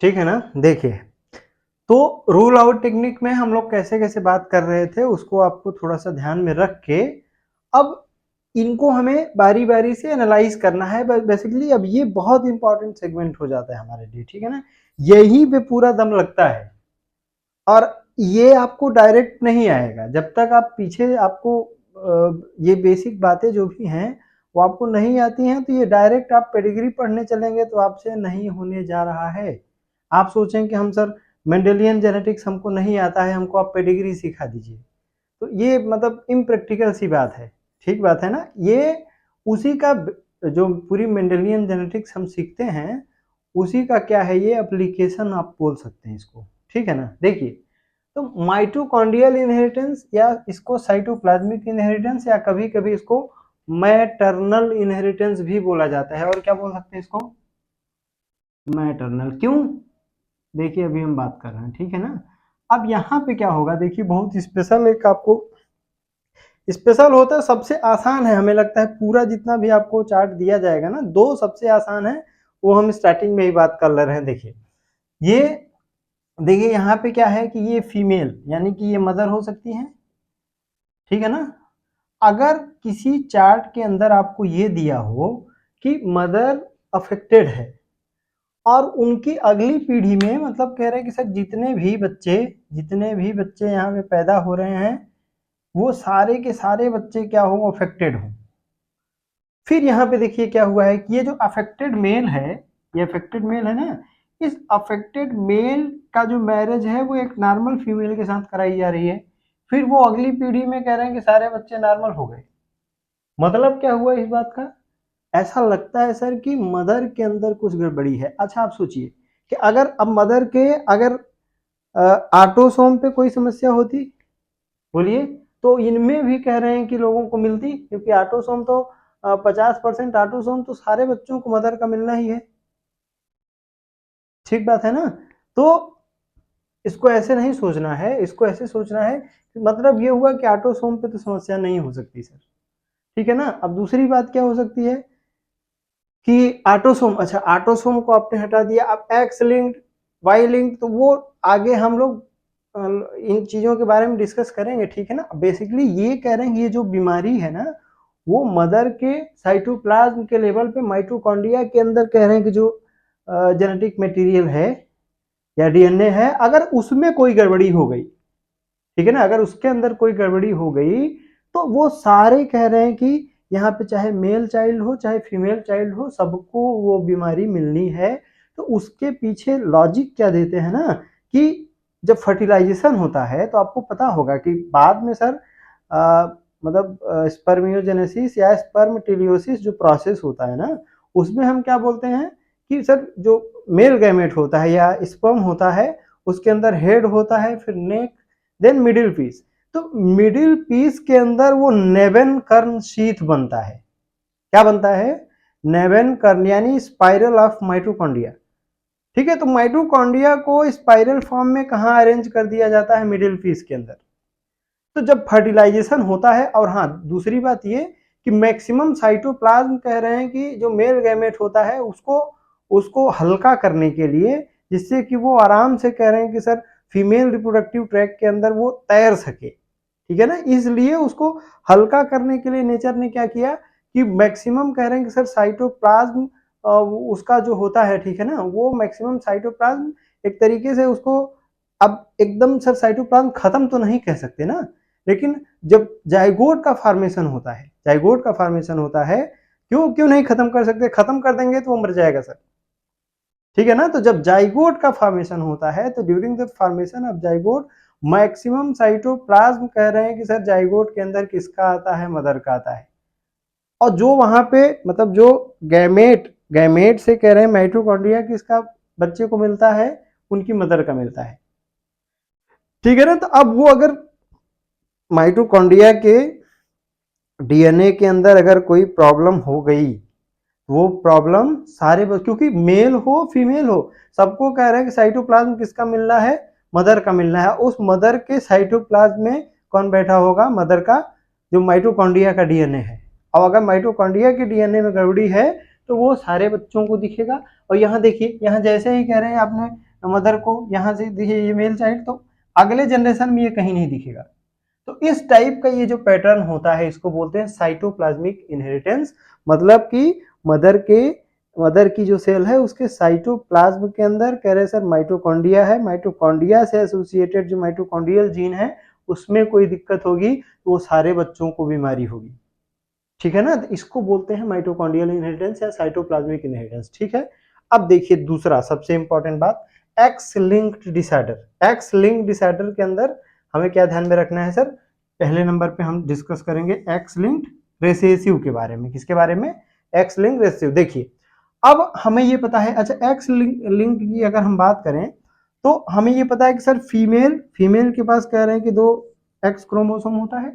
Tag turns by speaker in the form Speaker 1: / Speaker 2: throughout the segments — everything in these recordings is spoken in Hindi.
Speaker 1: ठीक है ना। देखिए, तो रूल आउट टेक्निक में हम लोग कैसे कैसे बात कर रहे थे उसको आपको थोड़ा सा ध्यान में रख के अब इनको हमें बारी बारी से एनालाइज करना है। बेसिकली अब ये बहुत इंपॉर्टेंट सेगमेंट हो जाता है हमारे लिए, ठीक है ना। यही पे पूरा दम लगता है और ये आपको डायरेक्ट नहीं आएगा जब तक आप पीछे आपको ये बेसिक बातें जो भी हैं वो आपको नहीं आती हैं। तो ये डायरेक्ट आप पेडिग्री पढ़ने चलेंगे तो आपसे नहीं होने जा रहा है। आप सोचें कि हम सर मेंडेलियन जेनेटिक्स हमको नहीं आता है, हमको आप पेडिग्री सिखा दीजिए, तो ये मतलब इम्प्रैक्टिकल सी बात है। ठीक बात है ना। ये उसी का जो पूरी मेंडेलियन जेनेटिक्स हम सीखते हैं उसी का क्या है, ये एप्लीकेशन आप बोल सकते हैं इसको। ठीक है ना। देखिए, तो माइटोकॉन्ड्रियल इनहेरिटेंस या इसको साइटोप्लाज्मिक इनहेरिटेंस या कभी कभी इसको मैटरनल इनहेरिटेंस भी बोला जाता है। और क्या बोल सकते हैं इसको, मैटरनल। क्यों, देखिए अभी हम बात कर रहे हैं, ठीक है ना। अब यहाँ पे क्या होगा, देखिए बहुत स्पेशल एक आपको स्पेशल होता है, सबसे आसान है हमें लगता है पूरा जितना भी आपको चार्ट दिया जाएगा ना, दो सबसे आसान है वो हम स्टार्टिंग में ही बात कर ले रहे हैं। देखिए ये, देखिए यहाँ पे क्या है कि ये फीमेल यानी कि ये मदर हो सकती है, ठीक है ना। अगर किसी चार्ट के अंदर आपको ये दिया हो कि मदर अफेक्टेड है और उनकी अगली पीढ़ी में, मतलब कह रहे हैं कि सर जितने भी बच्चे यहाँ पे पैदा हो रहे हैं वो सारे के सारे बच्चे क्या हो, अफेक्टेड हो। फिर यहाँ पे देखिए क्या हुआ है कि ये जो अफेक्टेड मेल है, ये अफेक्टेड मेल है ना, इस अफेक्टेड मेल का जो मैरिज है वो एक नॉर्मल फीमेल के साथ कराई जा रही है। फिर वो अगली पीढ़ी में कह रहे हैं कि सारे बच्चे नॉर्मल हो गए। मतलब क्या हुआ इस बात का, ऐसा लगता है सर कि मदर के अंदर कुछ गड़बड़ी है। अच्छा आप सोचिए कि अगर अब मदर के अगर ऑटोसोम पे कोई समस्या होती, बोलिए, तो इनमें भी कह रहे हैं कि लोगों को मिलती, क्योंकि ऑटोसोम तो 50% ऑटोसोम तो सारे बच्चों को मदर का मिलना ही है। ठीक बात है ना। तो इसको ऐसे नहीं सोचना है, इसको ऐसे सोचना है कि मतलब ये हुआ कि ऑटोसोम पे तो समस्या नहीं हो सकती सर, ठीक है ना। अब दूसरी बात क्या हो सकती है कि ऑटोसोम, अच्छा ऑटोसोम को आपने हटा दिया, अब एक्स लिंक्ड, वाई लिंक्ड, तो वो आगे हम लोग इन चीजों के बारे में डिस्कस करेंगे, ठीक है ना। बेसिकली ये कह रहे हैं ये जो बीमारी है ना वो मदर के साइटोप्लाज्म के लेवल पे माइटोकॉन्ड्रिया के अंदर कह रहे हैं कि जो जेनेटिक मटेरियल है या डीएनए है, अगर उसमें कोई गड़बड़ी हो गई, ठीक है ना, अगर उसके अंदर कोई गड़बड़ी हो गई तो वो सारे कह रहे हैं कि यहाँ पे चाहे मेल चाइल्ड हो चाहे फीमेल चाइल्ड हो सबको वो बीमारी मिलनी है। तो उसके पीछे लॉजिक क्या देते हैं ना कि जब फर्टिलाइजेशन होता है तो आपको पता होगा कि बाद में सर मतलब स्पर्मियोजेनेसिस या स्पर्मटिलियोसिस जो प्रोसेस होता है ना उसमें हम क्या बोलते हैं कि सर जो मेल गैमेट होता है या स्पर्म होता है उसके अंदर हेड होता है, फिर नेक, देन मिडिल पीस। तो मिडिल पीस के अंदर वो नेवेन कर्ण शीथ बनता है। क्या बनता है, नेवेन कर्ण, यानी स्पाइरल ऑफ माइटोकॉन्ड्रिया। ठीक है, तो माइटोकॉन्ड्रिया को स्पाइरल फॉर्म में कहाँ अरेंज कर दिया जाता है, मिडिल पीस के अंदर। तो जब फर्टिलाइजेशन होता है, और हाँ दूसरी बात ये कि मैक्सिमम साइटोप्लाज्म कह रहे हैं कि जो मेल गैमेट होता है उसको उसको हल्का करने के लिए, जिससे कि वो आराम से कह रहे हैं कि सर फीमेल रिप्रोडक्टिव ट्रैक के अंदर वो तैर सके, ठीक है ना, इसलिए उसको हल्का करने के लिए नेचर ने क्या किया कि मैक्सिमम कह रहे हैं कि सर साइटोप्लाज्म उसका जो होता है, ठीक है ना, वो मैक्सिमम साइटोप्लाज्म एक तरीके से उसको, अब एकदम सर साइटोप्लाज्म खत्म तो नहीं कह सकते ना, लेकिन जब जाइगोट का फॉर्मेशन होता है, जाइगोट का फॉर्मेशन होता है, क्यों क्यों नहीं खत्म कर सकते, खत्म कर देंगे तो वो मर जाएगा सर, ठीक है ना। तो जब जाइगोट का फॉर्मेशन होता है तो during the formation of zygote maximum cytoplasm कह रहे हैं कि सर जाइगोट के अंदर किसका आता है, मदर का आता है। और जो वहां पे मतलब जो गैमेट गैमेट से कह रहे हैं माइटोकॉन्ड्रिया किसका बच्चे को मिलता है, उनकी मदर का मिलता है, ठीक है ना। तो अब वो अगर माइटोकॉन्ड्रिया के डीएनए के अंदर अगर कोई प्रॉब्लम हो गई, वो प्रॉब्लम सारे क्योंकि मेल हो फीमेल हो सबको कह रहे हैं कि साइटोप्लाज्म किसका मिलना है, मदर का मिलना है। उस मदर के साइटोप्लाज्म में कौन बैठा होगा, मदर का जो माइटोकॉन्ड्रिया का डीएनए है। और अगर माइटोकॉन्ड्रिया के डीएनए में गड़बड़ी है तो वो सारे बच्चों को दिखेगा। और यहाँ देखिए, यहाँ जैसे ही कह रहे हैं आपने मदर को यहाँ से देखिए ये मेल चाइल्ड, तो अगले जनरेशन में ये कहीं नहीं दिखेगा। तो इस टाइप का ये जो पैटर्न होता है इसको बोलते हैं साइटोप्लाज्मिक इनहेरिटेंस। मतलब कि मदर की जो सेल है उसके साइटोप्लाज्म के अंदर कह रहे सर माइटोकॉन्ड्रिया है, माइटोकॉन्ड्रिया से एसोसिएटेड जो माइटोकॉन्ड्रियल जीन है उसमें कोई दिक्कत होगी तो वो सारे बच्चों को बीमारी होगी। ठीक है ना, तो इसको बोलते हैं माइटोकॉन्ड्रियल इनहेरिटेंस या साइटोप्लाज्मिक इनहेरिटेंस। ठीक है, अब देखिए दूसरा सबसे इंपॉर्टेंट बात, x linked disorder. X linked disorder के अंदर हमें क्या ध्यान में रखना है सर, पहले नंबर पे हम डिस्कस करेंगे एक्स लिंक्ड रेसेसिव के बारे में। किसके बारे में? X linked recessive. देखिए अब हमें ये पता है, अच्छा एक्स लिंक की अगर हम बात करें तो हमें ये पता है कि सर फीमेल के पास कह रहे हैं कि 2 एक्स क्रोमोसोम होता है।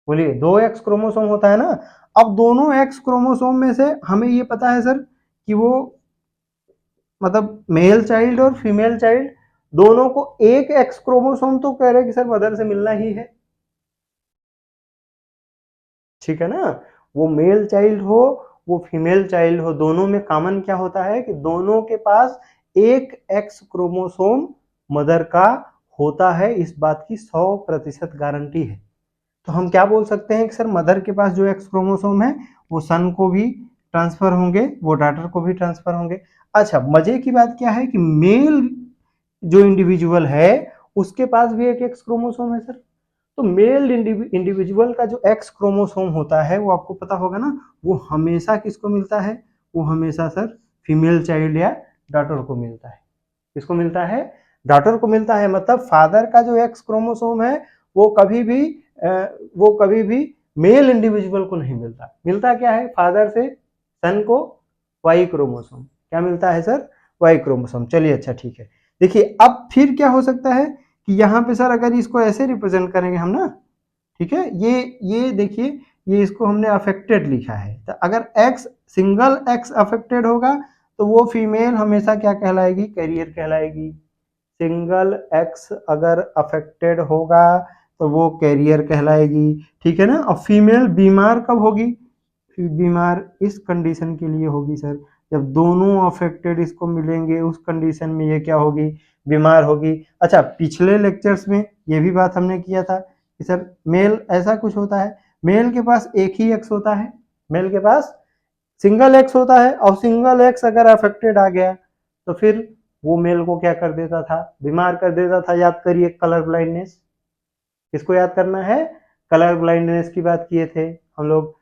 Speaker 1: बोलिए 2 एक्स क्रोमोसोम होता है ना। अब दोनों एक्स क्रोमोसोम में से हमें ये पता है सर कि वो मतलब मेल चाइल्ड और फीमेल चाइल्ड दोनों को एक एक्स क्रोमोसोम तो कह रहे हैं कि सर मदर से मिलना ही है। ठीक है ना, वो मेल चाइल्ड हो वो फीमेल चाइल्ड हो, दोनों में कॉमन क्या होता है कि दोनों के पास एक एक्स क्रोमोसोम मदर का होता है। इस बात की 100% गारंटी है। तो हम क्या बोल सकते हैं कि सर मदर के पास जो एक्स क्रोमोसोम है वो सन को भी ट्रांसफर होंगे, वो डॉटर को भी ट्रांसफर होंगे। अच्छा मजे की बात क्या है कि मेल जो इंडिविजुअल है उसके पास भी एक एक्स क्रोमोसोम है सर। तो मेल इंडिविजुअल का जो एक्स क्रोमोसोम होता है वो आपको पता होगा ना, वो हमेशा किसको मिलता है? वो हमेशा सर फीमेल चाइल्ड या डॉटर को मिलता है। किसको मिलता है? डॉटर को मिलता है। मतलब फादर का जो एक्स क्रोमोसोम है वो कभी भी मेल इंडिविजुअल को नहीं मिलता। मिलता क्या है? फादर से सन को वाई क्रोमोसोम। क्या मिलता है सर? Y chromosome. चलिए अच्छा ठीक है। देखिए अब फिर क्या हो सकता है कि यहाँ पे सर अगर इसको ऐसे रिप्रेजेंट करेंगे हम ना, ठीक है, ये देखिए ये इसको हमने अफेक्टेड लिखा है। तो अगर एक्स सिंगल एक्स अफेक्टेड होगा तो वो फीमेल हमेशा क्या कहलाएगी? कैरियर कहलाएगी। सिंगल एक्स अगर अफेक्टेड होगा तो वो कैरियर कहलाएगी। ठीक है ना। और फीमेल बीमार कब होगी? बीमार इस कंडीशन के लिए होगी सर, जब दोनों अफेक्टेड इसको मिलेंगे उस कंडीशन में ये क्या होगी? बीमार होगी। अच्छा पिछले लेक्चर्स में ये भी बात हमने किया था कि सर मेल ऐसा कुछ होता है, मेल के पास एक ही एक्स होता है, मेल के पास सिंगल एक्स होता है और सिंगल एक्स अगर अफेक्टेड आ गया तो फिर वो मेल को क्या कर देता था? बीमार कर देता था। याद करिए कलर ब्लाइंडनेस। किसको याद करना है? कलर ब्लाइंडनेस की बात किए थे हम लोग,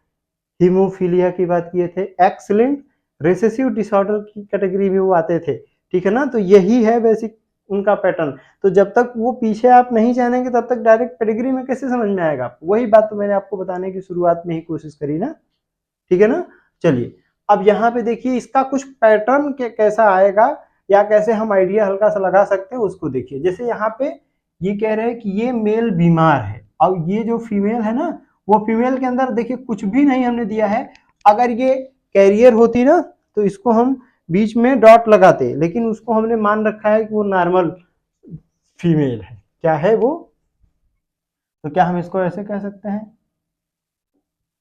Speaker 1: हीमोफीलिया की बात किए थे, एक्स लिंक्ड रिसेसिव डिसऑर्डर की कैटेगरी में वो आते थे। ठीक है ना, तो यही है बेसिक उनका पैटर्न। तो जब तक वो पीछे आप नहीं जानेंगे तब तक डायरेक्ट पेडिग्री में कैसे समझ में आएगा? वही बात तो मैंने आपको बताने की शुरुआत में ही कोशिश करी ना। ठीक है ना। चलिए अब यहाँ पे देखिए इसका कुछ पैटर्न कैसा आएगा या कैसे हम आइडिया हल्का सा लगा सकते हैं उसको देखिए। जैसे यहाँ पे ये कह रहे हैं कि ये मेल बीमार है और ये जो फीमेल है ना वो फीमेल के अंदर देखिए कुछ भी नहीं हमने दिया है। अगर ये कैरियर होती ना तो इसको हम बीच में डॉट लगाते, लेकिन उसको हमने मान रखा है कि वो नॉर्मल फीमेल है। क्या है वो? तो क्या हम इसको ऐसे कह सकते हैं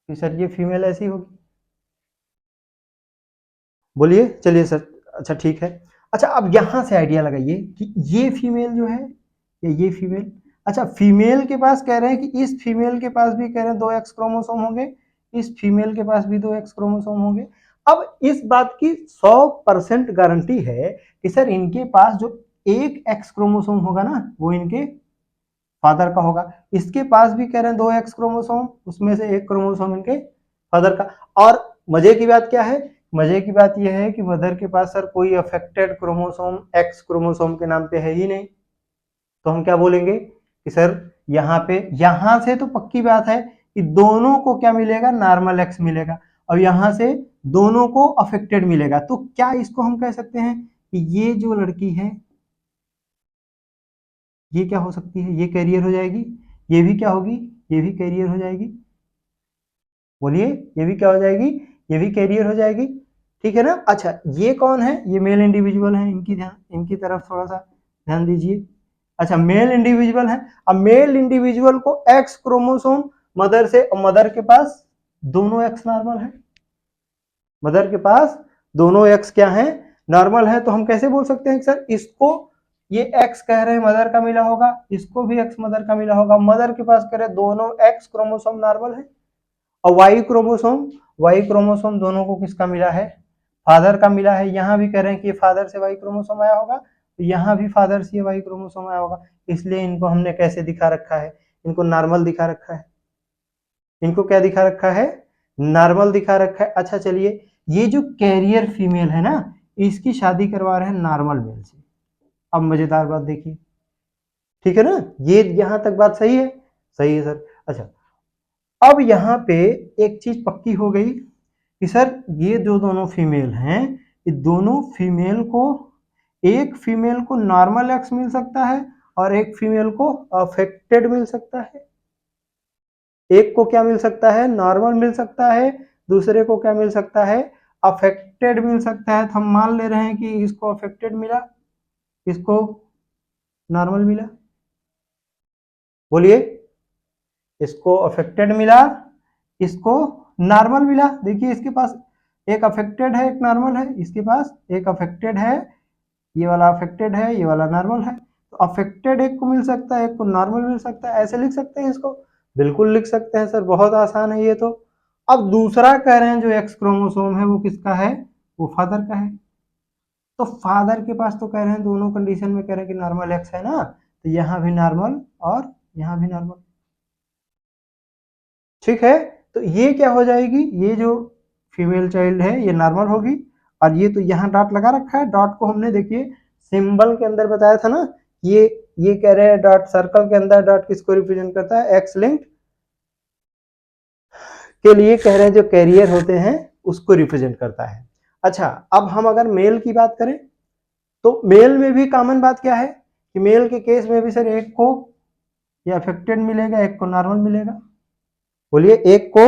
Speaker 1: कि सर ये फीमेल ऐसी होगी? बोलिए। चलिए सर अच्छा ठीक है। अच्छा अब यहां से आइडिया लगाइए कि ये फीमेल जो है या ये फीमेल, अच्छा फीमेल के पास कह रहे हैं कि इस फीमेल के पास भी कह रहे हैं 2 एक्स क्रोमोसोम होंगे, इस फीमेल के पास भी 2 एक्स क्रोमोसोम होंगे। अब इस बात की 100% गारंटी है कि सर इनके पास जो एक एक्स क्रोमोसोम होगा ना वो इनके फादर का होगा। इसके पास भी कह रहे हैं 2 एक्स क्रोमोसोम, उसमें से एक क्रोमोसोम इनके फादर का। और मजे की बात क्या है? मजे की बात यह है कि मदर के पास सर कोई अफेक्टेड क्रोमोसोम एक्स क्रोमोसोम के नाम पे है ही नहीं। तो हम क्या बोलेंगे कि सर यहाँ पे यहां से तो पक्की बात है कि दोनों को क्या मिलेगा? नॉर्मल एक्स मिलेगा। और यहां से दोनों को अफेक्टेड मिलेगा। तो क्या इसको हम कह सकते हैं कि ये जो लड़की है ये क्या हो सकती है? ये कैरियर हो जाएगी। ये भी क्या होगी? ये भी कैरियर हो जाएगी। बोलिए ये भी क्या हो जाएगी? ये भी कैरियर हो जाएगी। ठीक है ना। अच्छा ये कौन है? ये मेल इंडिविजुअल है। इनकी तरफ थोड़ा सा ध्यान दीजिए। अच्छा मेल इंडिविजुअल है। अब मेल इंडिविजुअल को एक्स क्रोमोसोम मदर से, और मदर के पास दोनों एक्स नॉर्मल है। मदर के पास दोनों एक्स क्या है? नॉर्मल है तो हम कैसे बोल सकते हैं सर, इसको ये एक्स कह रहे हैं मदर का मिला होगा, इसको भी एक्स मदर का मिला होगा, मदर के पास कह रहे दोनों एक्स क्रोमोसोम नॉर्मल है, और वाई क्रोमोसोम दोनों को किसका मिला है, फादर का मिला है। यहाँ भी कह रहे हैं कि फादर से वाई क्रोमोसोम आया होगा, तो यहाँ भी फादर से वाई क्रोमोसोम आया होगा, इसलिए इनको हमने कैसे दिखा रखा है, इनको नॉर्मल दिखा रखा है। इनको क्या दिखा रखा है, नॉर्मल दिखा रखा है। अच्छा चलिए, ये जो कैरियर फीमेल है ना, इसकी शादी करवा रहे हैं नॉर्मल मेल से। अब मजेदार बात देखिए, ठीक है ना, ये यहां तक बात सही है, सही है सर। अच्छा, अब यहाँ पे एक चीज पक्की हो गई कि सर ये जो दोनों फीमेल हैं, ये दोनों फीमेल को, एक फीमेल को नॉर्मल एक्स मिल सकता है और एक फीमेल को अफेक्टेड मिल सकता है। एक को क्या मिल सकता है, नॉर्मल मिल सकता है, दूसरे को क्या मिल सकता है, अफेक्टेड मिल सकता है। तो हम मान ले रहे हैं कि इसको अफेक्टेड मिला, इसको नॉर्मल मिला। बोलिए, इसको अफेक्टेड मिला, इसको नॉर्मल मिला। देखिए इसके पास एक अफेक्टेड है, एक नॉर्मल है, इसके पास एक अफेक्टेड है, ये वाला अफेक्टेड है, ये वाला नॉर्मल है। तो अफेक्टेड एक को मिल सकता है, एक को नॉर्मल मिल सकता है, ऐसे लिख सकते हैं इसको, बिल्कुल लिख सकते हैं सर, बहुत आसान है ये तो। अब दूसरा कह रहे हैं जो एक्स क्रोमोसोम है वो किसका है, वो फादर का है। तो फादर के पास तो कह रहे हैं दोनों कंडीशन में कह रहे हैं कि नॉर्मल एक्स है ना, तो यहाँ भी नॉर्मल और यहाँ भी नॉर्मल, ठीक है। तो ये क्या हो जाएगी, ये जो फीमेल चाइल्ड है ये नॉर्मल होगी, और ये तो यहाँ डॉट लगा रखा है, डॉट को हमने देखिए सिंबल के अंदर बताया था ना, ये कह रहे हैं डॉट सर्कल के अंदर डॉट किसको रिप्रेजेंट करता है, एक्स लिंक्ड के लिए कह रहे हैं जो कैरियर होते हैं उसको रिप्रेजेंट करता है। अच्छा, अब हम अगर मेल की बात करें तो मेल में भी कॉमन बात क्या है कि मेल के केस में भी सर एक को ये अफेक्टेड मिलेगा, एक को नॉर्मल मिलेगा। बोलिए, एक को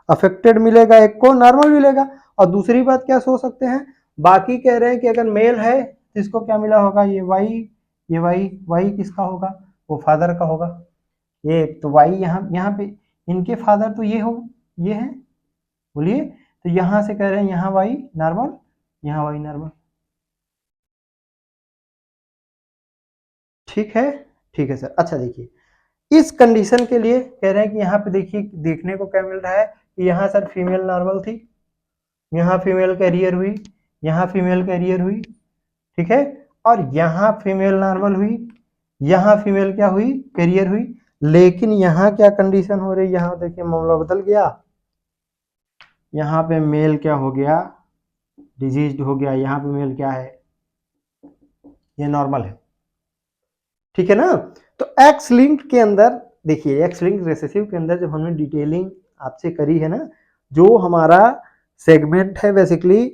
Speaker 1: अफेक्टेड मिलेगा, एक को नॉर्मल मिलेगा। और दूसरी बात क्या सोच सकते हैं, बाकी कह रहे हैं कि अगर मेल है तो इसको क्या मिला होगा, ये वाई, ये वाई, वाई किसका होगा, वो फादर का होगा। ये तो वाई यहाँ पे इनके फादर तो ये हो, ये है। बोलिए, तो यहाँ से कह रहे हैं यहाँ वाई नॉर्मल, यहाँ वाई नॉर्मल, ठीक है, ठीक है सर। अच्छा देखिए, इस कंडीशन के लिए कह रहे हैं कि यहाँ पे देखिए, देखने को क्या मिल रहा है कि यहाँ सर फीमेल नॉर्मल थी, यहाँ फीमेल कैरियर हुई, यहाँ फीमेल कैरियर हुई, ठीक है, और यहाँ फीमेल नॉर्मल हुई, यहाँ फीमेल क्या हुई, कैरियर हुई। लेकिन यहाँ क्या कंडीशन हो रही है, यहाँ देखिए मामला बदल गया, यहाँ पे मेल क्या हो गया, डिजीज्ड हो गया, यहाँ पे मेल क्या है, ये नॉर्मल है, ठीक है ना। तो एक्स लिंक्ड के अंदर देखिए, एक्स लिंक्ड रिसेसिव के अंदर जब हमने डिटेलिंग आपसे करी है ना, जो हमारा सेगमेंट है बेसिकली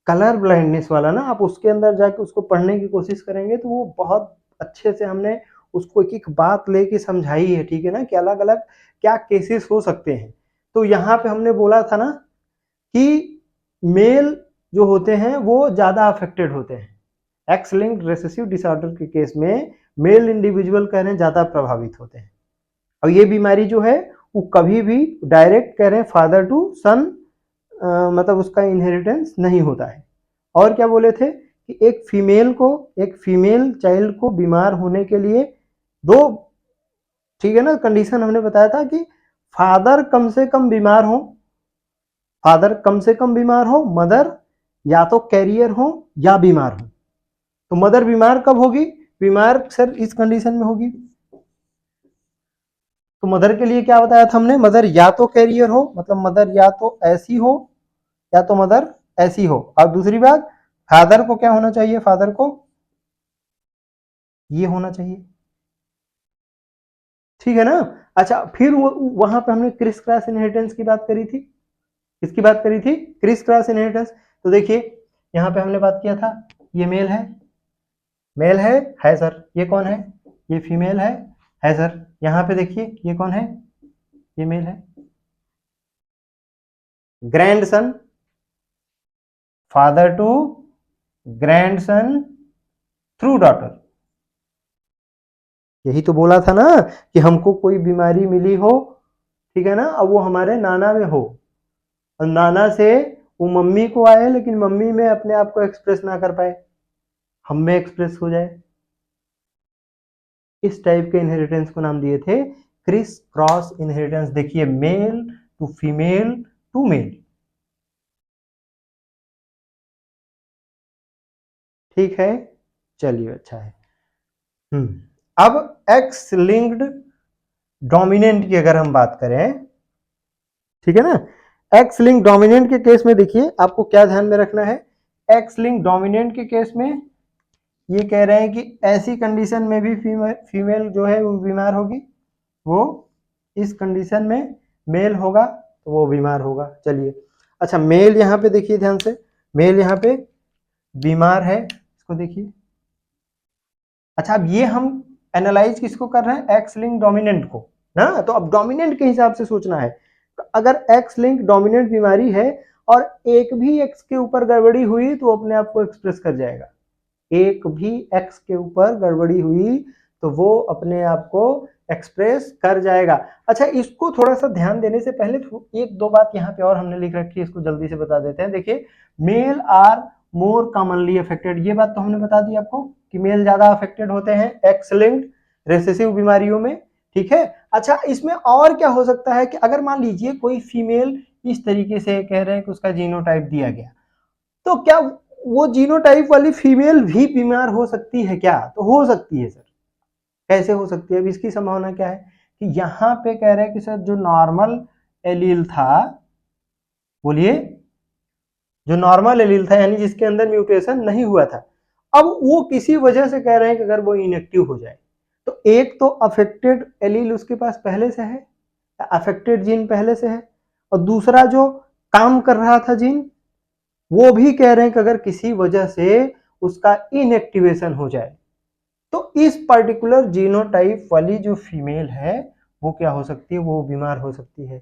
Speaker 1: कलर ब्लाइंडनेस वाला ना, आप उसके अंदर जाके उसको पढ़ने की कोशिश करेंगे तो वो बहुत अच्छे से हमने उसको एक एक बात लेके समझाई है, ठीक है ना, कि अलग अलग क्या केसेस हो सकते हैं। तो यहाँ पे हमने बोला था ना कि मेल जो होते हैं वो ज़्यादा अफेक्टेड होते हैं, एक्स लिंक्ड रिसेसिव डिसऑर्डर के केस में मेल इंडिविजुअल कह रहे हैं ज़्यादा प्रभावित होते हैं। और ये बीमारी जो है वो कभी भी डायरेक्ट कह रहे हैं फादर टू सन, मतलब उसका इनहेरिटेंस नहीं होता है। और क्या बोले थे कि एक फीमेल चाइल्ड को बीमार होने के लिए दो, ठीक है ना, कंडीशन हमने बताया था कि फादर कम से कम बीमार हो, फादर कम से कम बीमार हो, मदर या तो कैरियर हो या बीमार हो। तो मदर बीमार कब होगी, बीमार सर इस कंडीशन में होगी। तो मदर के लिए क्या बताया था हमने, मदर या तो कैरियर हो, मतलब मदर या तो ऐसी हो या तो मदर ऐसी हो। और दूसरी बात, फादर को क्या होना चाहिए, फादर को ये होना चाहिए, ठीक है ना। अच्छा, फिर वहां पे हमने क्रिस क्रॉस इनहेरिटेंस की बात करी थी, किसकी बात करी थी, क्रिस क्रॉस इनहेरिटेंस। तो देखिए यहाँ पे हमने बात किया था, ये मेल है, मेल है सर, ये कौन है, ये फीमेल है सर। यहाँ पे देखिए ये कौन है, ये मेल है, grandson, father to grandson through daughter. यही तो बोला था ना कि हमको कोई बीमारी मिली हो, ठीक है ना, अब वो हमारे नाना में हो, और नाना से वो मम्मी को आए लेकिन मम्मी में अपने आप को एक्सप्रेस ना कर पाए, हम में एक्सप्रेस हो जाए। इस टाइप के इनहेरिटेंस को नाम दिए थे क्रिस क्रॉस इनहेरिटेंस। देखिए male to female to male, ठीक है, चलिए अच्छा है। अब एक्स लिंक्ड डोमिनेंट की अगर हम बात करें, ठीक है ना, एक्स लिंक डोमिनेंट के केस में देखिए आपको क्या ध्यान में रखना है। एक्स लिंक डोमिनेंट के केस में ये कह रहे हैं कि ऐसी कंडीशन में भी फीमेल जो है वो बीमार होगी, वो इस कंडीशन में मेल होगा तो वो बीमार होगा। चलिए अच्छा, मेल यहाँ पे देखिए ध्यान से, मेल यहाँ पे बीमार है, इसको देखिए। अच्छा अब ये हम एनालाइज किसको कर रहे हैं, एक्स लिंक डोमिनेंट को ना, तो अब डोमिनेंट के हिसाब से सोचना है। तो अगर एक्स लिंक डोमिनेंट बीमारी है और एक भी एक्स के ऊपर गड़बड़ी हुई तो अपने आप को एक्सप्रेस कर जाएगा। एक भी एक्स के ऊपर गड़बड़ी हुई तो वो अपने आप को एक्सप्रेस कर जाएगा। अच्छा इसको थोड़ा सा ध्यान देने से पहले एक दो बात यहाँ पे और हमने लिख रखी है, इसको जल्दी से बता देते हैं। देखिए male are more commonly affected, ये बात तो हमने बता दी आपको कि मेल ज्यादा अफेक्टेड होते हैं एक्स लिंक्ड रेसेसिव बीमारियों में, ठीक है। अच्छा इसमें और क्या हो सकता है कि अगर मान लीजिए कोई फीमेल इस तरीके से कह रहे हैं कि उसका जीनोटाइप दिया गया, तो क्या वो जीनोटाइप वाली फीमेल भी बीमार हो सकती है क्या, तो हो सकती है सर। कैसे हो सकती है, अब इसकी संभावना क्या है कि यहाँ पे कह रहे हैं कि सर जो नॉर्मल एलील था, बोलिए, जो नॉर्मल एलील था यानी जिसके अंदर म्यूटेशन नहीं हुआ था, अब वो किसी वजह से कह रहे हैं कि अगर वो इनएक्टिव हो जाए, तो एक तो अफेक्टेड एलील उसके पास पहले से है, अफेक्टेड जीन पहले से है, और दूसरा जो काम कर रहा था जीन वो भी कह रहे हैं कि अगर किसी वजह से उसका इनएक्टिवेशन हो जाए तो इस पर्टिकुलर जीनोटाइप वाली जो फीमेल है वो क्या हो सकती है, वो बीमार हो सकती है।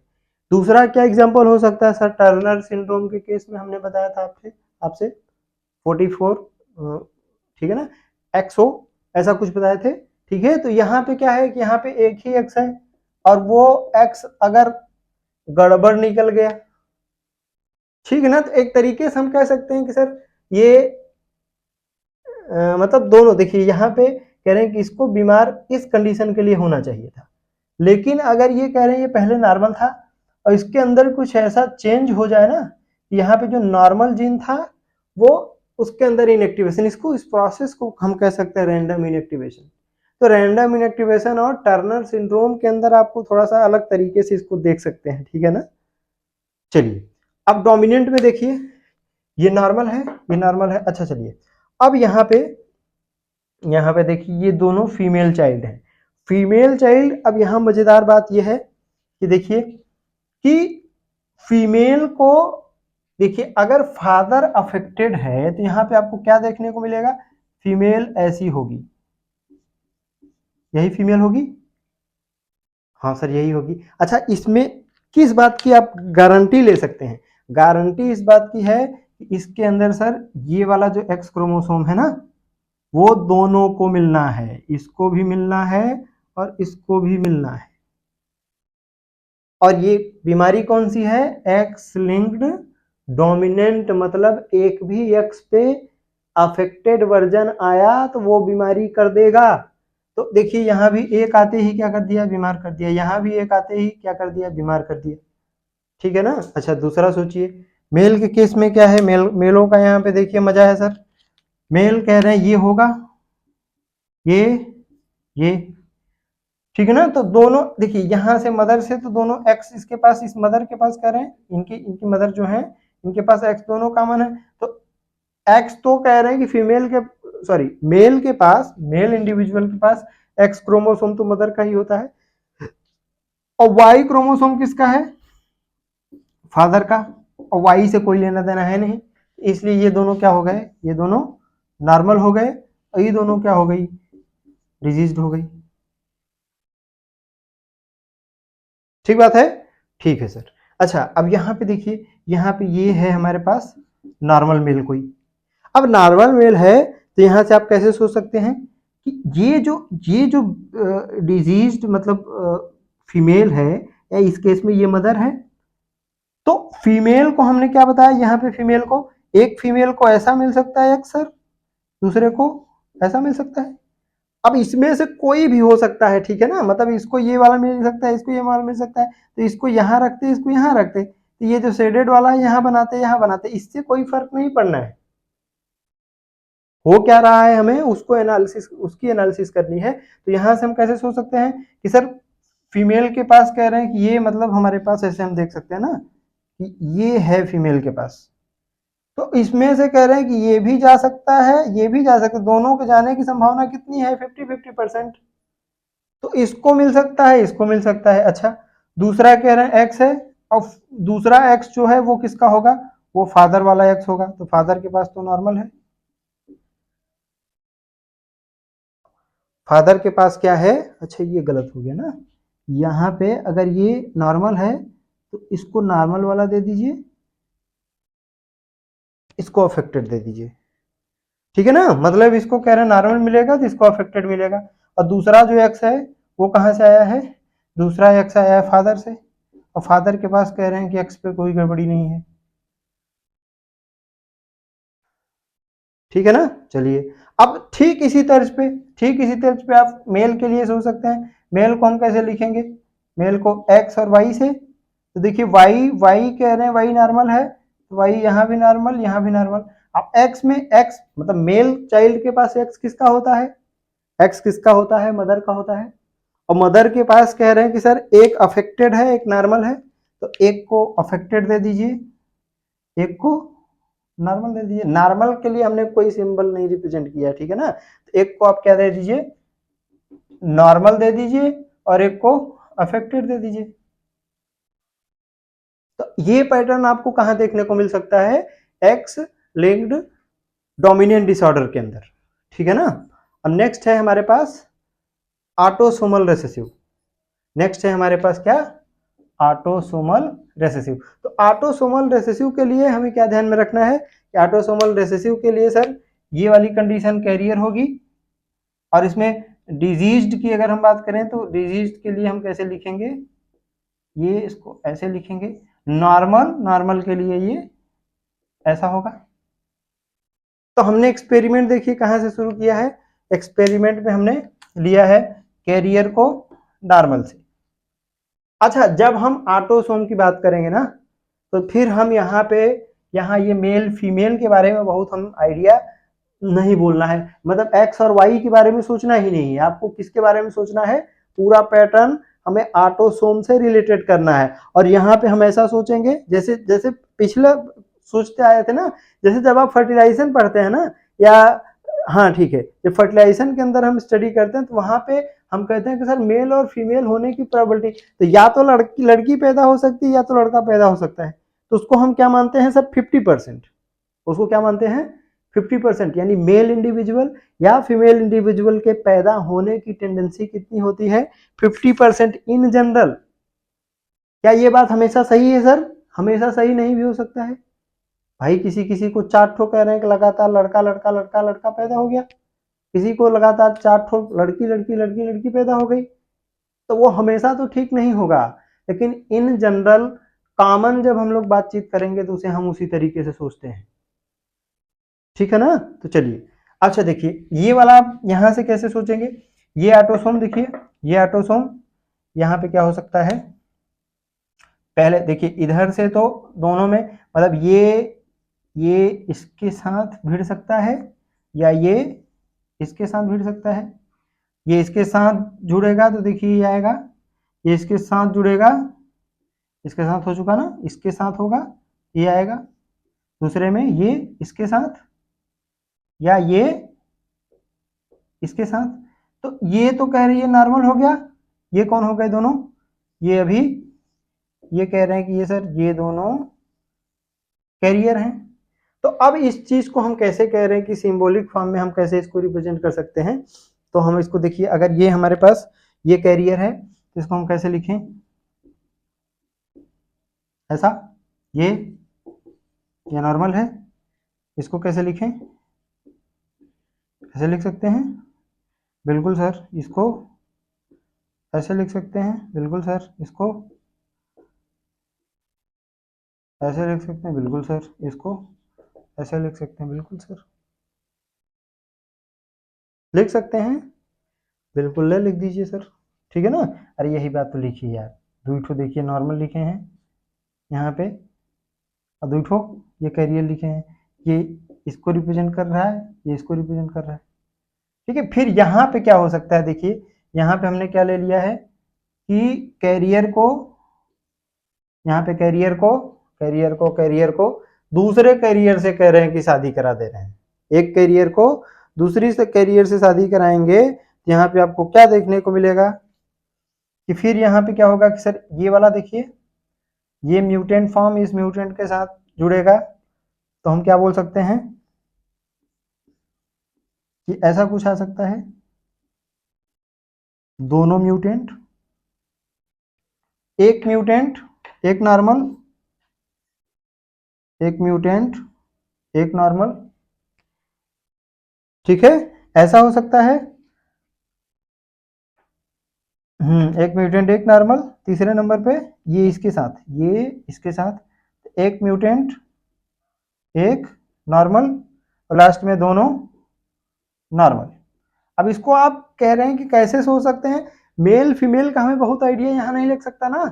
Speaker 1: दूसरा क्या एग्जांपल हो सकता है सर, टर्नर सिंड्रोम के केस में हमने बताया था आपसे आपसे 44, ठीक है ना, एक्सओ ऐसा कुछ बताए थे, ठीक है। तो यहाँ पे क्या है कि यहाँ पे एक ही एक्स है और वो एक्स अगर गड़बड़ निकल गया, ठीक है ना, तो एक तरीके से हम कह सकते हैं कि सर ये मतलब दोनों, देखिए यहाँ पे कह रहे हैं कि इसको बीमार इस कंडीशन के लिए होना चाहिए था, लेकिन अगर ये कह रहे हैं ये पहले नॉर्मल था और इसके अंदर कुछ ऐसा चेंज हो जाए ना, यहाँ पे जो नॉर्मल जीन था वो उसके अंदर इनएक्टिवेशन, इसको इस प्रोसेस को हम कह सकते हैं रैंडम इनएक्टिवेशन। तो रैंडम इनएक्टिवेशन और टर्नर सिंड्रोम के अंदर आपको थोड़ा सा अलग तरीके से इसको देख सकते हैं, ठीक है ना। चलिए अब डोमिनेंट में देखिए ये नॉर्मल है, ये नॉर्मल है। अच्छा चलिए अब यहाँ पे देखिए ये दोनों फीमेल चाइल्ड हैं, फीमेल चाइल्ड। अब यहाँ मजेदार बात ये है कि देखिए कि फीमेल को, देखिए अगर फादर अफेक्टेड है तो यहाँ पे आपको क्या देखने को मिलेगा, फीमेल ऐसी होगी, यही फीमेल होगी, हाँ सर यही होगी। अच्छा इसमें किस बात की आप गारंटी ले सकते हैं, गारंटी इस बात की है कि इसके अंदर सर ये वाला जो एक्स क्रोमोसोम है ना वो दोनों को मिलना है, इसको भी मिलना है और इसको भी मिलना है। और ये बीमारी कौन सी है, एक्स लिंक्ड डोमिनेंट, मतलब एक भी एक्स पे अफेक्टेड वर्जन आया तो वो बीमारी कर देगा। तो देखिए यहाँ भी एक आते ही क्या कर दिया, बीमार कर दिया, यहाँ भी एक आते ही क्या कर दिया, बीमार कर दिया, ठीक है ना। अच्छा दूसरा सोचिए मेल के केस में क्या है, मेलों का यहाँ पे देखिए मजा है सर, मेल कह रहे हैं ये होगा, ये ठीक है ना। तो दोनों देखिए यहाँ से मदर से तो दोनों एक्स इसके पास, इस मदर के पास कह रहे हैं, इनकी इनकी मदर जो है इनके पास एक्स दोनों कॉमन है, तो एक्स तो कह रहे हैं कि फीमेल के, सॉरी मेल के पास, मेल इंडिविजुअल के पास एक्स क्रोमोसोम तो मदर का ही होता है और वाई क्रोमोसोम किसका है, फादर का, और वाई से कोई लेना देना है नहीं, इसलिए ये दोनों क्या हो गए, ये दोनों नॉर्मल हो गए और ये दोनों क्या हो गई, डिजीज्ड हो गई। ठीक बात है, ठीक है सर। अच्छा अब यहाँ पे देखिए, यहाँ पे ये है हमारे पास नॉर्मल मेल कोई, अब नॉर्मल मेल है तो यहाँ से आप कैसे सोच सकते हैं कि ये जो डिजीज्ड मतलब फीमेल है या इस केस में ये मदर है, तो फीमेल को हमने क्या बताया यहाँ पे, फीमेल को, एक फीमेल को ऐसा मिल सकता है एक्स सर, दूसरे को ऐसा मिल सकता है। अब इसमें से कोई भी हो सकता है, ठीक है ना, मतलब इसको ये वाला मिल सकता है, इसको ये वाला मिल सकता है, तो इसको यहाँ रखते, इसको यहाँ रखते, तो ये जो शेडेड वाला है यहाँ बनाते, यहाँ बनाते, इससे कोई फर्क नहीं पड़ना है। हो क्या रहा है, हमें उसको एनालिसिस, उसकी एनालिसिस करनी है। तो यहाँ से हम कैसे सोच सकते हैं कि सर फीमेल के पास कह रहे हैं कि ये, मतलब हमारे पास ऐसे हम देख सकते हैं ना कि ये है फीमेल के पास, तो इसमें से कह रहे हैं कि ये भी जा सकता है, ये भी जा सकता है, दोनों के जाने की संभावना कितनी है, 50-50%। तो इसको मिल सकता है, इसको मिल सकता है। अच्छा, दूसरा कह रहे हैं एक्स है, और दूसरा एक्स जो है वो किसका होगा, वो फादर वाला एक्स होगा, तो फादर के पास तो नॉर्मल है, फादर के पास क्या है, अच्छा ये गलत हो गया ना, यहाँ पे अगर ये नॉर्मल है तो इसको नॉर्मल वाला दे दीजिए, इसको अफेक्टेड दे दीजिए, ठीक है ना, मतलब इसको कह रहे हैं नॉर्मल मिलेगा तो इसको अफेक्टेड मिलेगा। और दूसरा जो एक्स है वो कहाँ से आया है, दूसरा एक्स आया है फादर से, और फादर के पास कह रहे हैं कि एक्स पे कोई गड़बड़ी नहीं है, ठीक है ना। चलिए, अब ठीक इसी तर्ज पे आप मेल के लिए सोच सकते हैं। मेल को हम कैसे लिखेंगे, मेल को एक्स और वाई से, तो देखिए वाई, वाई कह रहे हैं वाई नॉर्मल है, तो वाई यहाँ भी नॉर्मल, यहाँ भी नॉर्मल। अब एक्स में एक्स, मतलब मेल चाइल्ड के पास एक्स किसका होता है, एक्स किसका होता है, मदर का होता है। और मदर के पास कह रहे हैं कि सर एक अफेक्टेड है, एक नॉर्मल है, तो एक को अफेक्टेड दे दीजिए, एक को नॉर्मल दे दीजिए। नॉर्मल के लिए हमने कोई सिंबल नहीं रिप्रेजेंट किया, ठीक है ना, तो एक को आप क्या दे दीजिए, नॉर्मल दे दीजिए, और एक को अफेक्टेड दे दीजिए। तो ये पैटर्न आपको कहां देखने को मिल सकता है, एक्स लिंक्ड डोमिनेंट डिसऑर्डर के अंदर, ठीक है ना। अब नेक्स्ट है हमारे पास ऑटोसोमल रिसेसिव, नेक्स्ट है हमारे पास क्या, ऑटोसोमल रेसेसिव। तो ऑटोसोमल रेसेसिव के लिए हमें क्या ध्यान में रखना है कि ऑटोसोमल रेसेसिव के लिए सर ये वाली कंडीशन कैरियर होगी, और इसमें डिजीज्ड की अगर हम बात करें तो डिजीज्ड के लिए हम कैसे लिखेंगे, ये इसको ऐसे लिखेंगे, नॉर्मल, नॉर्मल के लिए ये ऐसा होगा। तो हमने एक्सपेरिमेंट देखिए कहां से शुरू किया है, एक्सपेरिमेंट में हमने लिया है कैरियर को नॉर्मल से। अच्छा, जब हम ऑटोसोम की बात करेंगे ना, तो फिर हम यहाँ पे, यहाँ ये मेल फीमेल के बारे में बहुत हम आइडिया नहीं बोलना है, मतलब एक्स और वाई के बारे में सोचना ही नहीं है आपको, किसके बारे में सोचना है, पूरा पैटर्न हमें ऑटोसोम से रिलेटेड करना है। और यहाँ पे हम ऐसा सोचेंगे जैसे जैसे पिछले सोचते आए थे ना, जैसे जब आप फर्टिलाइजेशन पढ़ते हैं ना, या हाँ ठीक है, जब फर्टिलाइजेशन के अंदर हम स्टडी करते हैं तो वहां पे हम कहते हैं कि सर मेल और फीमेल होने की प्रोबेबिलिटी, तो या तो लड़की लड़की पैदा हो सकती है या तो लड़का पैदा हो सकता है, तो उसको हम क्या मानते हैं सर, 50%, उसको क्या मानते हैं 50%, यानी मेल इंडिविजुअल या फीमेल इंडिविजुअल के पैदा होने की टेंडेंसी कितनी होती है, 50% इन जनरल। क्या ये बात हमेशा सही है सर, हमेशा सही नहीं भी हो सकता है भाई, किसी किसी को 4 ठो कह रहे हैं कि लगातार लड़का लड़का लड़का लड़का पैदा हो गया, किसी को लगातार 4 ठो लड़की लड़की लड़की लड़की पैदा हो गई, तो वो हमेशा तो ठीक नहीं होगा, लेकिन इन जनरल कॉमन जब हम लोग बातचीत करेंगे तो उसे हम उसी तरीके से सोचते हैं, ठीक है ना। तो चलिए, अच्छा देखिए ये वाला आप यहां से कैसे सोचेंगे, ये ऑटोसोम देखिए, ये ऑटोसोम यहाँ पे क्या हो सकता है, पहले देखिए इधर से तो दोनों में, मतलब ये इसके साथ भिड़ सकता है, या ये इसके साथ भिड़ सकता है, ये इसके साथ जुड़ेगा तो देखिए ये आएगा, ये इसके साथ जुड़ेगा, इसके साथ हो चुका ना, इसके साथ होगा, ये आएगा, दूसरे में ये इसके साथ, या ये इसके साथ, तो ये तो कह रही है नॉर्मल हो गया, ये कौन हो गए दोनों, ये अभी ये कह रहे हैं कि ये सर ये दोनों कैरियर हैं। तो अब इस चीज को हम कैसे कह रहे हैं कि सिंबॉलिक फॉर्म में हम कैसे इसको रिप्रेजेंट कर सकते हैं, तो हम इसको देखिए, अगर ये हमारे पास ये कैरियर है तो इसको हम कैसे लिखें, ऐसा, ये नॉर्मल है, इसको कैसे लिखें, ऐसे लिख सकते हैं, बिल्कुल सर, इसको ऐसे लिख सकते हैं, बिल्कुल सर, इसको ऐसे लिख सकते हैं बिल्कुल सर, इसको ऐसे लिख सकते हैं बिल्कुल सर, लिख सकते हैं बिल्कुल, ले लिख दीजिए सर, ठीक है ना। अरे यही बात तो लिखी यार, दुई ठो देखिए नॉर्मल लिखे हैं यहाँ पे, और दुई ठो ये कैरियर लिखे हैं, ये इसको रिप्रेजेंट कर रहा है, ये इसको रिप्रेजेंट कर रहा है, ठीक है। फिर यहाँ पे क्या हो सकता है, देखिए यहाँ पे हमने क्या ले लिया है कि कैरियर को, यहाँ पे कैरियर को दूसरे कैरियर से कह रहे हैं कि शादी करा दे रहे हैं, एक कैरियर को दूसरी से कैरियर से शादी कराएंगे, यहाँ पे आपको क्या देखने को मिलेगा कि फिर यहाँ पे क्या होगा कि सर ये वाला देखिए, ये म्यूटेंट फॉर्म इस म्यूटेंट के साथ जुड़ेगा, तो हम क्या बोल सकते हैं कि ऐसा कुछ आ सकता है, दोनों म्यूटेंट, एक म्यूटेंट एक नॉर्मल, एक म्यूटेंट एक नॉर्मल, ठीक है, ऐसा हो सकता है। एक म्यूटेंट एक नॉर्मल, तीसरे नंबर पे ये इसके साथ, ये इसके साथ एक म्यूटेंट एक नॉर्मल, और लास्ट में दोनों नॉर्मल। अब इसको आप कह रहे हैं कि कैसे सोच सकते हैं, मेल फीमेल का हमें बहुत आइडिया यहाँ नहीं लग सकता ना,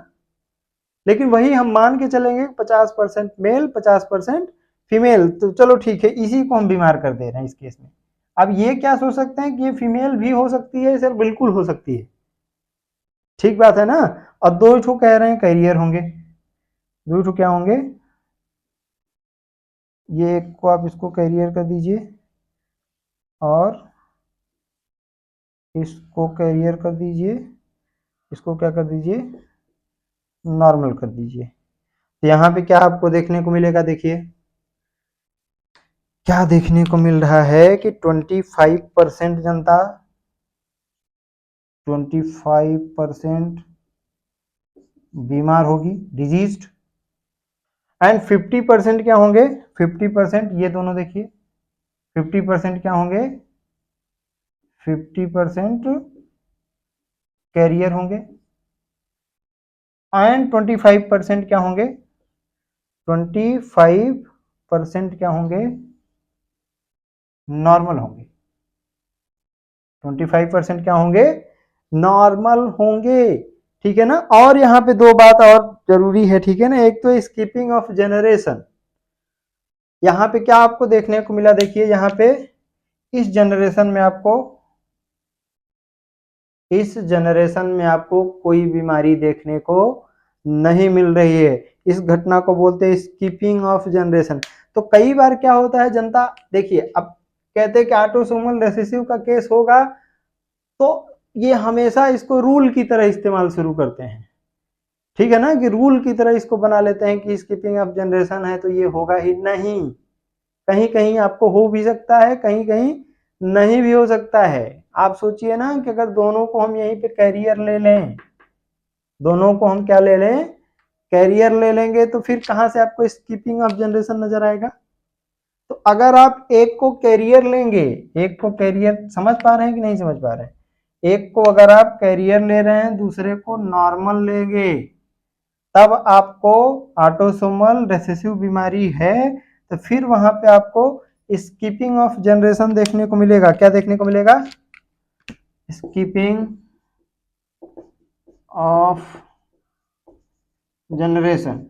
Speaker 1: लेकिन वही हम मान के चलेंगे 50% मेल 50% फीमेल, तो चलो ठीक है, इसी को हम बीमार कर दे रहे हैं इस केस में। अब ये क्या सोच सकते हैं कि ये फीमेल भी हो सकती है सर, बिल्कुल हो सकती है, ठीक बात है ना। और दो ठो कह रहे हैं कैरियर होंगे, दो ठो क्या होंगे, ये एक को आप इसको कैरियर कर दीजिए और इसको कैरियर कर दीजिए, इसको क्या कर दीजिए, नॉर्मल कर दीजिए। तो यहाँ पे क्या आपको देखने को मिलेगा, देखिए क्या देखने को मिल रहा है कि 25% जनता, 25% बीमार होगी, डिजीज्ड, एंड 50% क्या होंगे, 50% ये दोनों देखिए, 50% क्या होंगे, 50% कैरियर होंगे, एंड 25% क्या होंगे, 25% क्या होंगे, नॉर्मल होंगे, 25% क्या होंगे, नॉर्मल होंगे, ठीक है ना। और यहाँ पे दो बात और जरूरी है, ठीक है ना, एक तो स्किपिंग ऑफ जनरेशन, यहाँ पे क्या आपको देखने को मिला, देखिए यहाँ पे इस जनरेशन में आपको कोई बीमारी देखने को नहीं मिल रही है, इस घटना को बोलते हैं स्किपिंग ऑफ जनरेशन। तो कई बार क्या होता है जनता, देखिए अब कहते हैं कि ऑटोसोमल रिसेसिव का केस होगा, तो ये हमेशा इसको रूल की तरह इस्तेमाल शुरू करते हैं, ठीक है ना, कि रूल की तरह इसको बना लेते हैं कि स्किपिंग ऑफ जनरेशन है तो ये होगा ही नहीं, कहीं कहीं आपको हो भी सकता है, कहीं कहीं नहीं भी हो सकता है। आप सोचिए ना कि अगर दोनों को हम यहीं पे कैरियर ले लें, दोनों को हम क्या ले लें, कैरियर ले लेंगे, तो फिर कहां से आपको स्किपिंग ऑफ जनरेशन नजर आएगा। तो अगर आप एक को कैरियर लेंगे, एक को कैरियर, समझ पा रहे हैं कि नहीं समझ पा रहे हैं, एक को अगर आप कैरियर ले रहे हैं, दूसरे को नॉर्मल लेंगे, तब आपको ऑटोसोमल रिसेसिव बीमारी है, तो फिर वहां पे आपको स्किपिंग ऑफ जनरेशन देखने को मिलेगा, क्या देखने को मिलेगा, स्किपिंग ऑफ जनरेशन।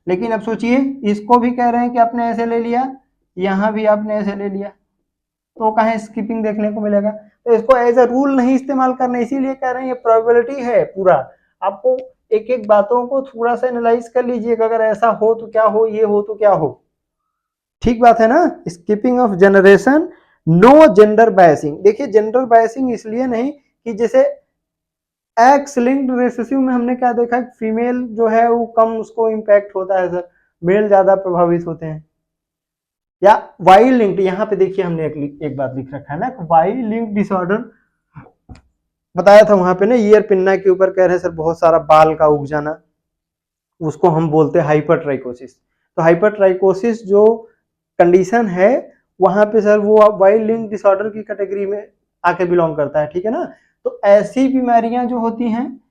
Speaker 1: लेकिन अब सोचिए, इसको भी कह रहे हैं कि आपने ऐसे ले लिया, यहां भी आपने ऐसे ले लिया, तो कहाँ स्किपिंग देखने को मिलेगा। तो इसको एज अ रूल नहीं इस्तेमाल करना, इसीलिए कह रहे हैं ये प्रोबेबिलिटी है पूरा, आपको एक एक बातों को थोड़ा सा एनालाइज कर लीजिए, अगर ऐसा हो तो क्या हो, ये हो तो क्या हो, ठीक बात है ना। Skipping of generation, no gender biasing, देखिए जेंडर बायसिंग इसलिए नहीं कि जैसे एक्स लिंक्ड रिसेसिव में हमने क्या देखा, फीमेल जो है वो कम उसको इम्पैक्ट होता है सर, मेल ज्यादा प्रभावित होते हैं, या वाई लिंक्ड, यहाँ पे देखिए हमने एक बात लिख रखा है ना, वाई लिंक्ड डिसऑर्डर बताया था वहां पे ना, ईयर पिन्ना के ऊपर कह रहे हैं सर बहुत सारा बाल का उग जाना, उसको हम बोलते हैं हाइपरट्राइकोसिस। तो हाइपरट्राइकोसिस जो कंडीशन है वहां पे सर वो वाई लिंक डिसऑर्डर की कैटेगरी में आके बिलोंग करता है, ठीक है ना। तो ऐसी बीमारियां जो होती हैं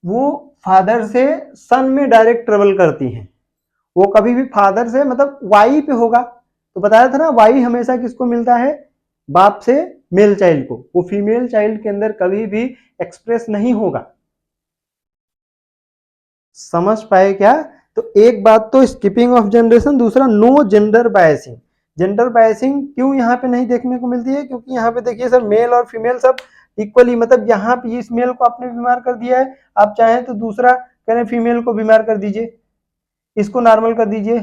Speaker 1: वो फादर से सन में डायरेक्ट ट्रेवल करती हैं, वो कभी भी फादर से मतलब वाई पे होगा। तो बताया था ना, वाई हमेशा किसको मिलता है, बाप से मेल चाइल्ड को, वो फीमेल चाइल्ड के अंदर कभी भी एक्सप्रेस नहीं होगा। समझ पाए क्या? तो एक बात तो स्किपिंग ऑफ जनरेशन, दूसरा no gender biasing. Gender biasing क्यों यहाँ पे नहीं देखने को मिलती है, क्योंकि यहाँ पे देखिए सर मेल और फीमेल सब इक्वली, मतलब यहाँ पे इस मेल को आपने बीमार कर दिया है, आप चाहें तो दूसरा कह रहे फीमेल को बीमार कर दीजिए, इसको नॉर्मल कर दीजिए,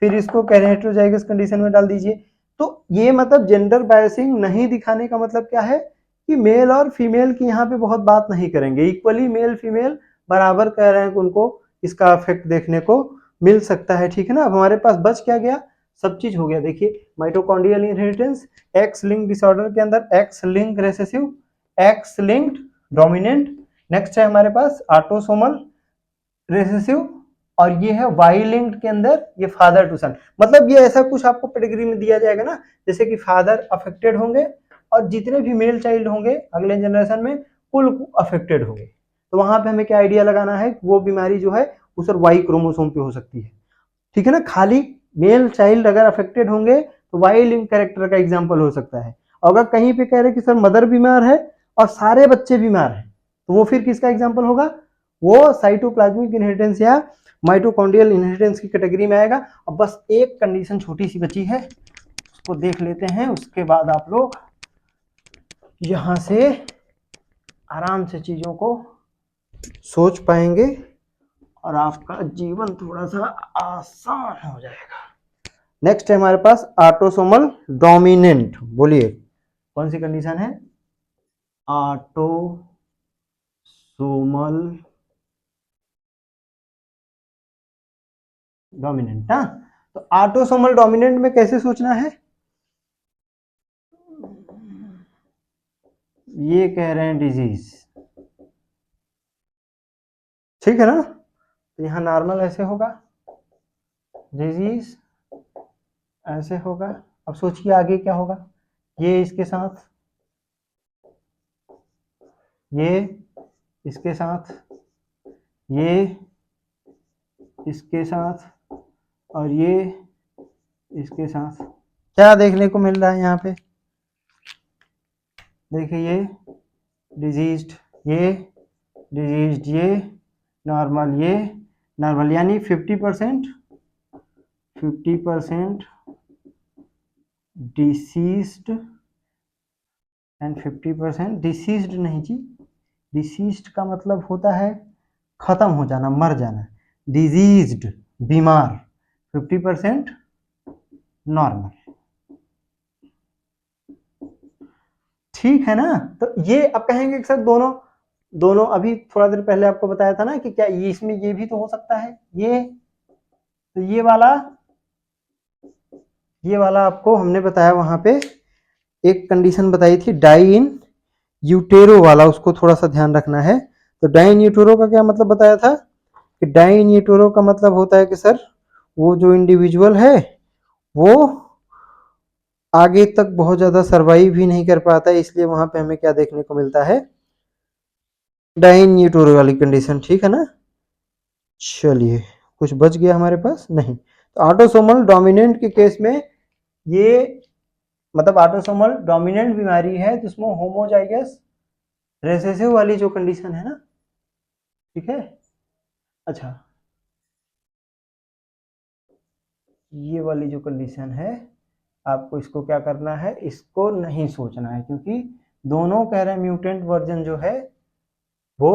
Speaker 1: फिर इसको कह रहे हेटेरोजाइगस कंडीशन में डाल दीजिए। तो ये मतलब जेंडर बायसिंग नहीं दिखाने का मतलब क्या है कि मेल और फीमेल की यहाँ पे बहुत बात नहीं करेंगे, इक्वली मेल फीमेल बराबर कह रहे हैं कि उनको इसका इफेक्ट देखने को मिल सकता है। ठीक है ना। अब हमारे पास बच क्या गया, सब चीज हो गया। देखिए mitochondrial inheritance, x link disorder के अंदर x link recessive, x linked dominant, next है हमारे पास ऑटोसोमल रेसेसिव, और ये है वाई लिंक्ड के अंदर ये फादर टू सन। मतलब ये ऐसा कुछ आपको पेडिग्री में दिया जाएगा ना, जैसे कि फादर अफेक्टेड होंगे और जितने भी मेल चाइल्ड होंगे अगले जनरेशन में कुल अफेक्टेड होंगे। तो वहां पे हमें क्या आइडिया लगाना है, वो बीमारी जो है वो सर वाई क्रोमोसोम पे हो सकती है। ठीक है ना। खाली मेल चाइल्ड अगर अफेक्टेड होंगे तो वाई लिंक कैरेक्टर का एग्जाम्पल हो सकता है। अगर कहीं पे कह रहे कि सर मदर बीमार है और सारे बच्चे बीमार हैं, तो वो फिर किसका एग्जाम्पल होगा, वो साइटोप्लाज्मिक इनहेरिटेंस या माइटोकॉन्ड्रियल इनहेरिटेंस की कैटेगरी में आएगा। अब बस एक कंडीशन छोटी सी बची है, उसको देख लेते हैं, उसके बाद आप लोग यहां से आराम से चीजों को सोच पाएंगे और आपका जीवन थोड़ा सा आसान हो जाएगा। नेक्स्ट है हमारे पास ऑटोसोमल डोमिनेंट। बोलिए कौन सी कंडीशन है, ऑटोसोमल डोमिनेंट। हाँ, तो ऑटोसोमल डोमिनेंट में कैसे सोचना है, ये कह रहे हैं डिजीज, ठीक है ना। तो यहां नॉर्मल ऐसे होगा, डिजीज ऐसे होगा। अब सोचिए आगे क्या होगा, ये इसके साथ, ये इसके साथ, ये इसके साथ, और ये इसके साथ। क्या देखने को मिल रहा है यहाँ पे, देखिए ये डिजीज्ड, ये डिजीज्ड, ये नॉर्मल, ये नॉर्मल, यानी 50% डिसीज्ड एंड 50% डिसीज्ड नहीं जी, डिसीज्ड का मतलब होता है खत्म हो जाना, मर जाना, डिजीज्ड बीमार, 50% नॉर्मल। ठीक है ना। तो ये अब कहेंगे कि सर दोनों दोनों अभी थोड़ा देर पहले आपको बताया था ना कि क्या ये इसमें ये भी तो हो सकता है, ये तो ये वाला आपको हमने बताया वहां पे एक कंडीशन बताई थी डाई इन यूटेरो वाला, उसको थोड़ा सा ध्यान रखना है। तो डाई इन यूटेरो का क्या मतलब बताया था कि डाई इन यूटेरो का मतलब होता है कि सर वो जो इंडिविजुअल है वो आगे तक बहुत ज्यादा सरवाइव भी नहीं कर पाता है, इसलिए वहां पे हमें क्या देखने को मिलता है, डाई इन यूटेरो वाली कंडीशन। ठीक है ना। चलिए कुछ बच गया हमारे पास नहीं। तो ऑटोसोमल डोमिनेंट के केस में ये मतलब ऑटोसोमल डोमिनेंट बीमारी है जिसमें होमोजाइगस रेसेसिव वाली जो कंडीशन है ना, ठीक है। अच्छा, ये वाली जो कंडीशन है आपको इसको क्या करना है, इसको नहीं सोचना है, क्योंकि दोनों कह रहे हैं म्यूटेंट वर्जन जो है वो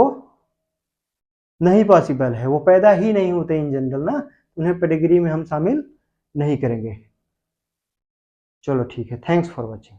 Speaker 1: नहीं पॉसिबल है, वो पैदा ही नहीं होते इन जनरल ना, उन्हें पेडिग्री में हम शामिल नहीं करेंगे। चलो ठीक है, थैंक्स फॉर वॉचिंग।